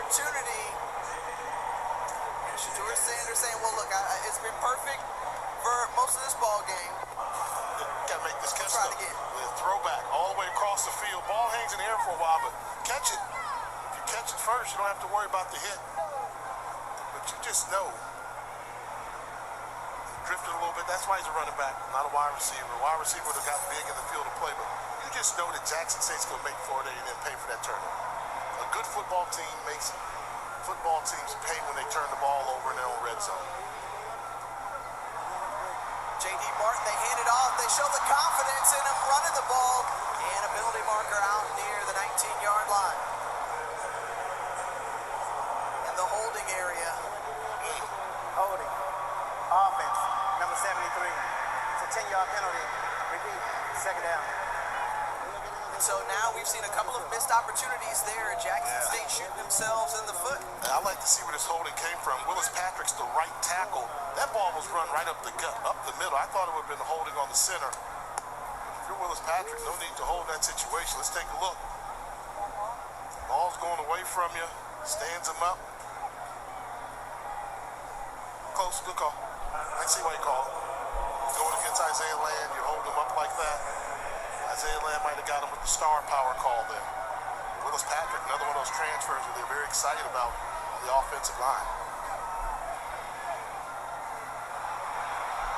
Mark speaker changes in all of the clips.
Speaker 1: opportunity. And Shedeur Sanders saying, well, look, it's been perfect for most of this ball game.
Speaker 2: Got to make this catch.
Speaker 1: Try it again.
Speaker 2: Throwback all the way across the field. Ball hangs in the air for a while, but catch it. If you catch it first, you don't have to worry about the hit. But you just know. Drifted a little bit. That's why he's a running back, not a wide receiver. A wide receiver would have got big in the field of play, but you just know that Jackson State's going to make Florida A&M pay for that turnover. A good football team makes football teams pay when they turn the ball over in their own red zone.
Speaker 1: J.D. Martin, they hand it off. They show the confidence in him running the ball. And a penalty marker out near the 19-yard line. In the holding area.
Speaker 3: Holding. Offense, number 73. It's a 10-yard penalty. Repeat, second down.
Speaker 1: So now we've seen a couple of missed opportunities there. Jackson State shooting themselves in the foot.
Speaker 2: I like to see where this holding came from. Willis Patrick's the right tackle. That ball was run right up the gut, up the middle. I thought it would have been holding on the center. If you're Willis Patrick, no need to hold that situation. Let's take a look. Ball's going away from you. Stands him up. Close, good call. I see why you call it. Going against Isaiah Land, you hold him up like that. Isaiah Land might have got him with the star power call there. Willis Patrick, another one of those transfers that they're very excited about on the offensive line.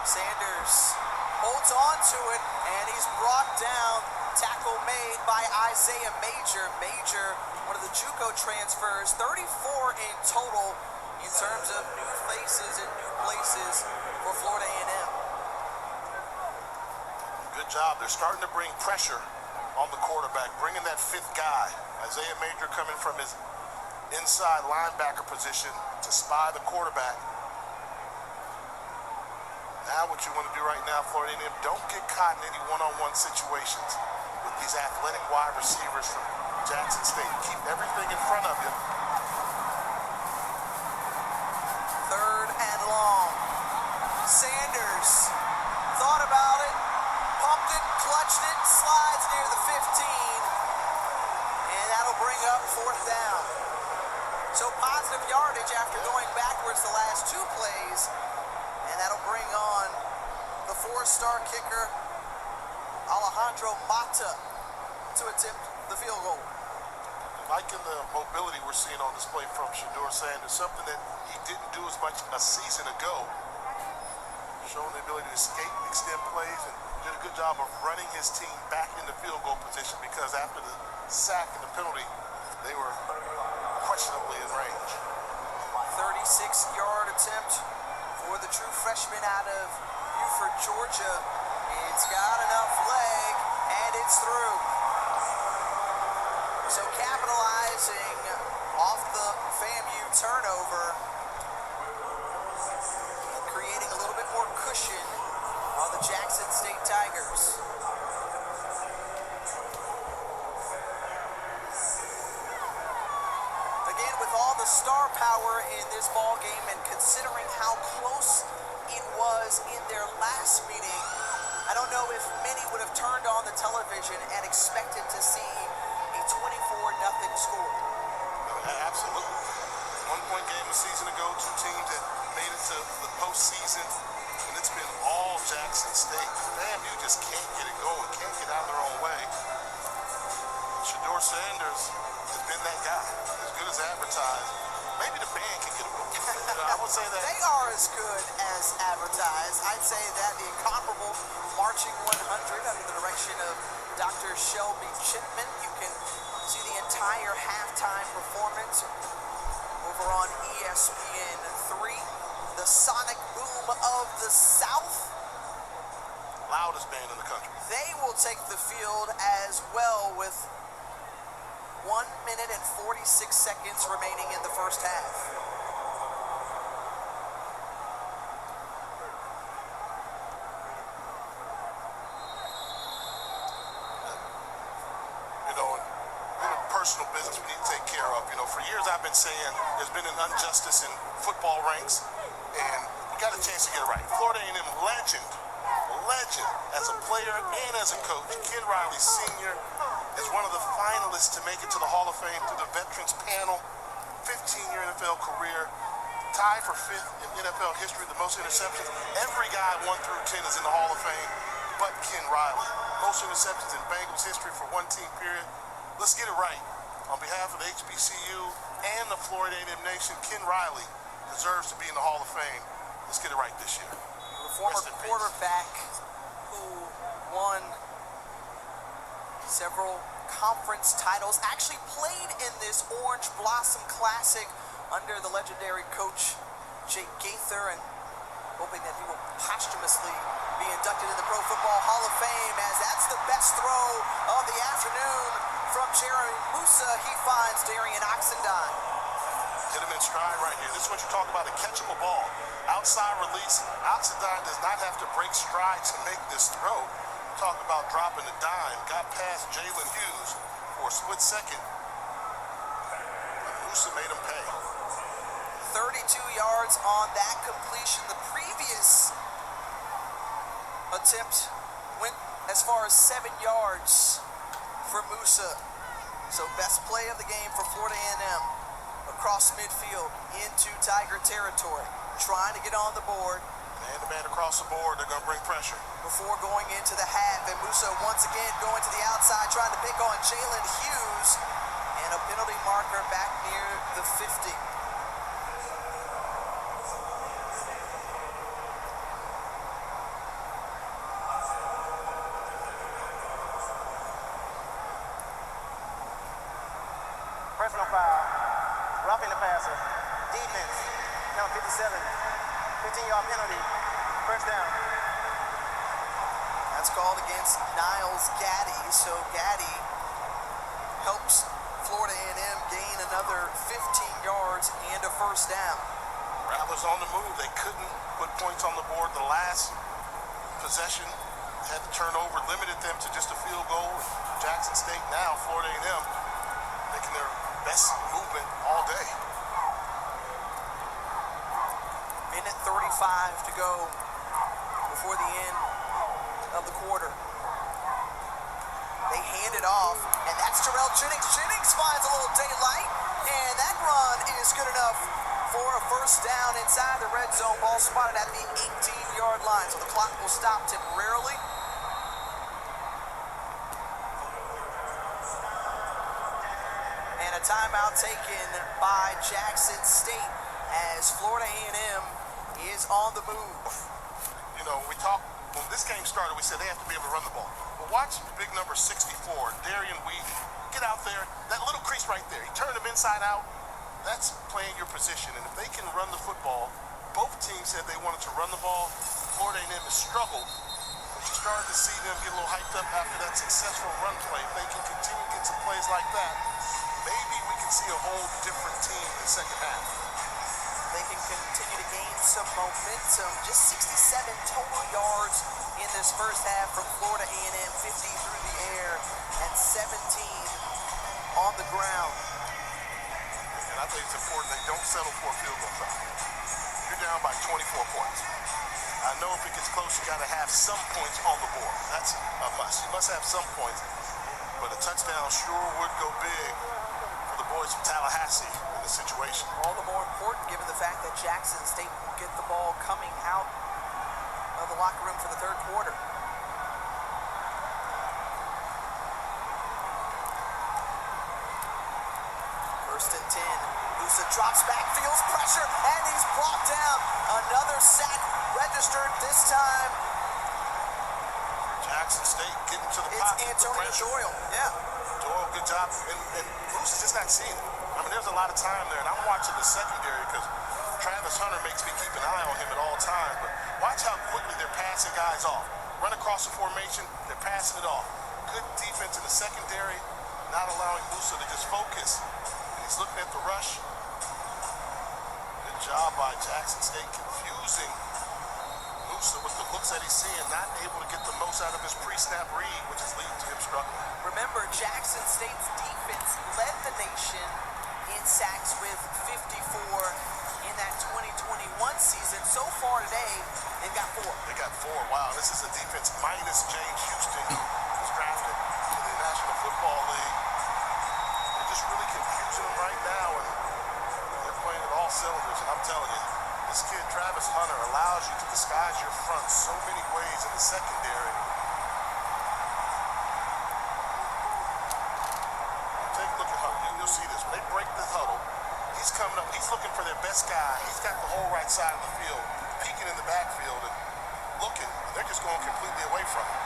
Speaker 1: Sanders holds on to it, and he's brought down. Tackle made by Isaiah Major. Major, one of the JUCO transfers, 34 in total in terms of new faces and new places for Florida A&M.
Speaker 2: Good job. They're starting to bring pressure on the quarterback, bringing that fifth guy. Isaiah Major coming from his inside linebacker position to spy the quarterback. Now what you want to do right now, Florida A&M, don't get caught in any one-on-one situations with these athletic wide receivers from Jackson State. Keep everything in front of you.
Speaker 1: Third and long. Sanders thought about it, pumped it, clutched it, slides near the 15, and that'll bring up fourth down. So positive yardage after going backwards the last two plays, and that'll bring on the four-star kicker, Alejandro Mata, to attempt the field goal.
Speaker 2: Liking the mobility we're seeing on display from Shedeur Sanders, something that he didn't do as much a season ago. Showing the ability to escape, extend plays, and did a good job of running his team back into field goal position because after the sack and the penalty, they were questionably in range.
Speaker 1: 36-yard attempt for the true freshman out of Buford, Georgia. It's got enough leg, and it's through. So capitalizing off the FAMU turnover, creating a little bit more cushion on the Jackson State Tigers. Again, with all the star power in this ball game and considering how close it was in their last meeting, I don't know if many would have turned on the television and expected to see a 24-0 score.
Speaker 2: Absolutely. One-point game a season ago, two teams that made it to the postseason, and it's been all Jackson State. Damn, you just can't get it going, can't get out of their own way. Shedeur Sanders has been that guy, as good as advertised. Maybe the band can get him. I would say that.
Speaker 1: They are as good as advertised. I'd say that the incomparable Marching 100 under the direction of Dr. Shelby Chipman. You can see the entire halftime performance over on ESPN 3. The sonic boom of the South.
Speaker 2: Loudest band in the country.
Speaker 1: They will take the field as well with 1 minute and 46 seconds remaining in the first half.
Speaker 2: Personal business we need to take care of. You know, for years I've been saying there's been an injustice in football ranks, and we got a chance to get it right. Florida A&M legend as a player and as a coach. Ken Riley Sr. is one of the finalists to make it to the Hall of Fame through the Veterans Panel. 15-year NFL career, tied for 5th in NFL history, the most interceptions. Every guy 1 through 10 is in the Hall of Fame, but Ken Riley. Most interceptions in Bengals history for one team period. Let's get it right. On behalf of the HBCU and the Florida A&M Nation, Ken Riley deserves to be in the Hall of Fame. Let's get it right this year.
Speaker 1: The former quarterback who won several conference titles, actually played in this Orange Blossom Classic under the legendary coach Jake Gaither, and hoping that he will posthumously be inducted in the Pro Football Hall of Fame, as that's the best throw of the afternoon from Jeremy Musa. He finds Darian Oxendine.
Speaker 2: Hit him in stride right here. This is what you talk about, a catchable ball. Outside release. Oxendine does not have to break stride to make this throw. Talk about dropping a dime. Got past Jalen Hughes for a split second. Musa made him pay.
Speaker 1: 32 yards on that completion. The previous attempt went as far as 7 yards for Musa. So best play of the game for Florida A&M. Across midfield into Tiger territory, trying to get on the board.
Speaker 2: Man-to-man across the board, they're going to bring pressure.
Speaker 1: Before going into the half, and Musa once again going to the outside, trying to pick on Jalen Hughes, and a penalty marker back near the 50.
Speaker 3: Personal foul, roughing the passer, defense, number 57, 15-yard penalty, first down.
Speaker 1: That's called against Niles Gaddy, so Gaddy helps Florida A&M gain another 15 yards and a first down.
Speaker 2: Rattlers on the move. They couldn't put points on the board. The last possession had to turn over, limited them to just a field goal. Jackson State now, Florida A&M, making their best movement all day.
Speaker 1: Minute 35 to go before the end of the quarter. They hand it off, and that's Terrell Jennings. Jennings finds a little daylight, and that run is good enough for a first down inside the red zone. Ball spotted at the 18-yard line, so the clock will stop temporarily. And a timeout taken by Jackson State as Florida A&M is on the move.
Speaker 2: You know, when this game started, we said they have to be able to run the ball. But watch big number 64, Darian Wheat, get out there. That little crease right there, he turned him inside out. That's playing your position. And if they can run the football, both teams said they wanted to run the ball. Florida A&M has struggled. But you started to see them get a little hyped up after that successful run play. If they can continue to get some plays like that, maybe we can see a whole different team in the second half.
Speaker 1: They can continue to gain some momentum. Just 67 total yards in this first half from Florida A&M, 50 through the air and 17 on the ground.
Speaker 2: And I think it's important they don't settle for a field goal try. You're down by 24 points. I know if it gets close, you got to have some points on the board. That's a must. You must have some points. But a touchdown sure would go big for the boys from Tallahassee in this situation.
Speaker 1: All the more important given the fact that Jackson State will get the ball coming out of the locker room for the third quarter. First and 10. Musa drops back, feels pressure, and he's brought down. Another sack registered this time.
Speaker 2: Jackson State getting to the pocket.
Speaker 1: It's Antonio Doyle. Yeah.
Speaker 2: Doyle, good job. And Musa's just not seeing it. I mean, there's a lot of time there, and I'm watching the secondary because Travis Hunter makes me keep an eye on him at all times. But watch how quickly they're passing guys off. Run across the formation, they're passing it off. Good defense in the secondary, not allowing Musa to just focus. And he's looking at the rush. Good job by Jackson State confusing Musa with the looks that he's seeing, not able to get the most out of his pre-snap read, which is leading to him struggling.
Speaker 1: Remember, Jackson State's defense led the nation in sacks with 54 in that 2021 season. So far today, they've got 4.
Speaker 2: They got 4. Wow, this is a defense minus James Houston, who was drafted in the National Football League. They're just really confusing them right now. And secondary. Take a look at Huddle. You'll see this. When they break this huddle, he's coming up. He's looking for their best guy. He's got the whole right side of the field, peeking in the backfield and looking. They're just going completely away from him.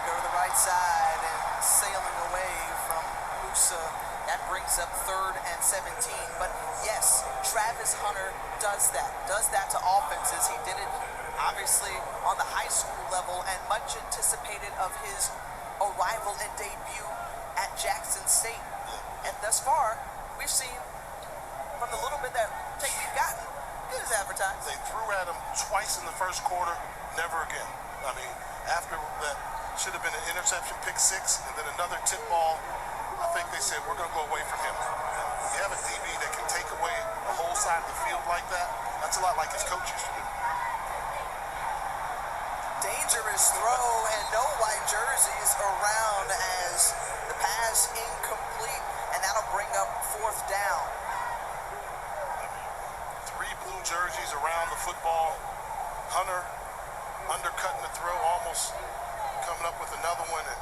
Speaker 1: Go to the right side and sailing away from Musa. That brings up 3rd and 17. But yes, Travis Hunter does that to offenses. He did it obviously on the high school level and much anticipated of his arrival and debut at Jackson State. And thus far, we've seen from the little bit that take we've gotten, good as advertised.
Speaker 2: They threw at him twice in the first quarter, never again. I mean, after that should have been an interception, pick 6, and then another tip ball. I think they said, we're going to go away from him. And when you have a DB that can take away a whole side of the field like that, that's a lot like his coach used to do.
Speaker 1: Dangerous throw and no white jerseys around as the pass incomplete, and that'll bring up 4th down.
Speaker 2: 3 blue jerseys around the football. Hunter undercutting the throw, almost coming up with another one, and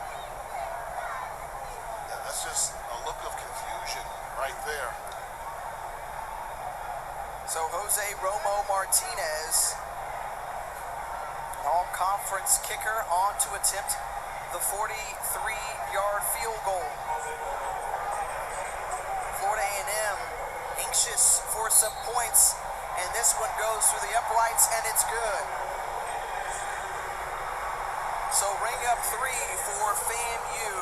Speaker 2: that's just a look of confusion right there.
Speaker 1: So Jose Romo Martinez, an all-conference kicker, on to attempt the 43-yard field goal. Florida A&M anxious for some points, and this one goes through the uprights, and it's good. So ring up 3 for FAMU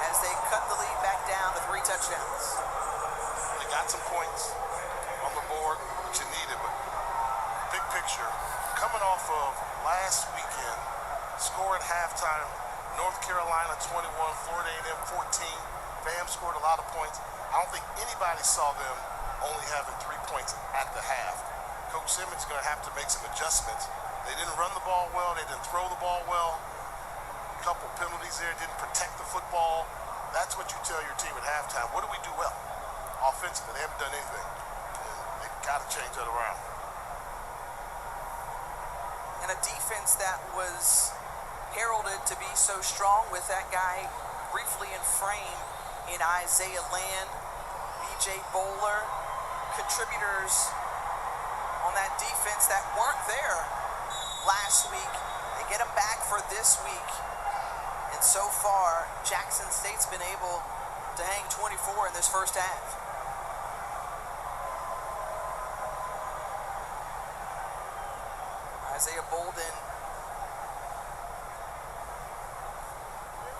Speaker 1: as they cut the lead back down to 3 touchdowns.
Speaker 2: They got some points on the board, which you needed, but big picture, coming off of last weekend, score at halftime, North Carolina 21, Florida A&M 14. FAM scored a lot of points. I don't think anybody saw them only having 3 points at the half. Coach Simmons is going to have to make some adjustments. They didn't run the ball well. They didn't throw the ball well. A couple penalties there, didn't protect the football. That's what you tell your team at halftime. What do we do well? Offensively, they haven't done anything. And they've got to change that around.
Speaker 1: And a defense that was heralded to be so strong with that guy briefly in frame in Isaiah Land, B.J. Bowler, contributors on that defense that weren't there last week. They get them back for this week. And so far, Jackson State's been able to hang 24 in this first half. Isaiah Bolden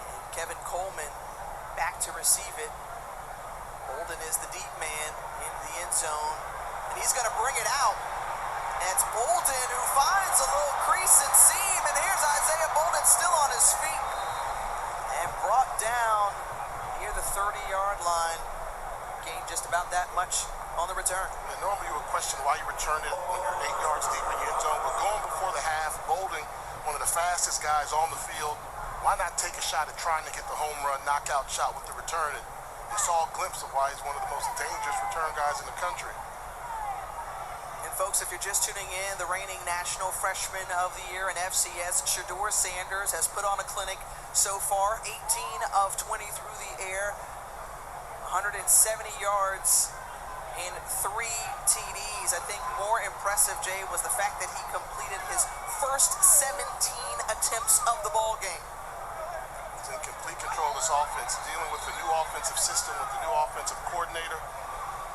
Speaker 1: and Kevin Coleman back to receive it. Bolden is the deep man in the end zone, and he's going to bring it out. And it's Bolden who finds a little crease and seam, and here's Isaiah Bolden still on his feet and brought down near the 30-yard line. Gained just about that much on the return.
Speaker 2: And normally you would question why you return it when you're 8 yards deep in your end zone, but going before the half, Bolden, one of the fastest guys on the field, why not take a shot at trying to get the home run, knockout shot with the return? And you saw a glimpse of why he's one of the most dangerous return guys in the country.
Speaker 1: And folks, if you're just tuning in, the reigning National Freshman of the Year in FCS, Shedeur Sanders, has put on a clinic so far, 18 of 20 through the air, 170 yards and 3 TDs. I think more impressive, Jay, was the fact that he completed his first 17 attempts of the ball game.
Speaker 2: He's in complete control of this offense, dealing with the new offensive system, with the new offensive coordinator.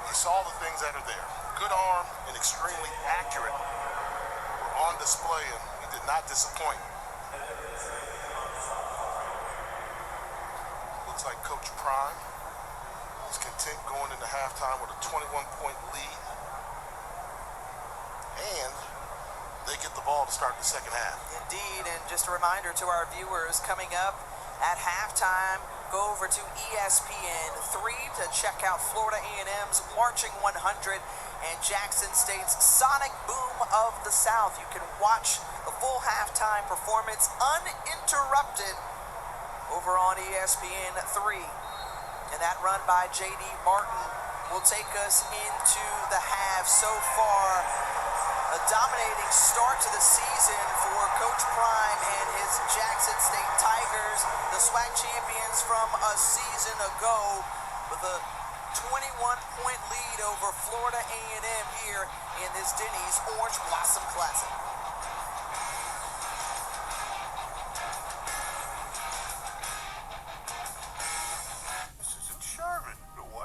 Speaker 2: He saw the things that are there. Good arm and extremely accurate were on display, and he did not disappoint. Looks like Coach Prime is content going into halftime with a 21-point lead. And they get the ball to start the second half.
Speaker 1: Indeed, and just a reminder to our viewers, coming up at halftime, go over to ESPN 3 to check out Florida A&M's Marching 100 and Jackson State's Sonic Boom of the South. You can watch the full halftime performance uninterrupted over on ESPN 3. And that run by J.D. Martin will take us into the half. So far, A dominating start to the season for Coach Prime and his Jackson State Tigers, the SWAC champions from a season ago, with a 21-point lead over Florida A&M here in this Denny's Orange Blossom Classic.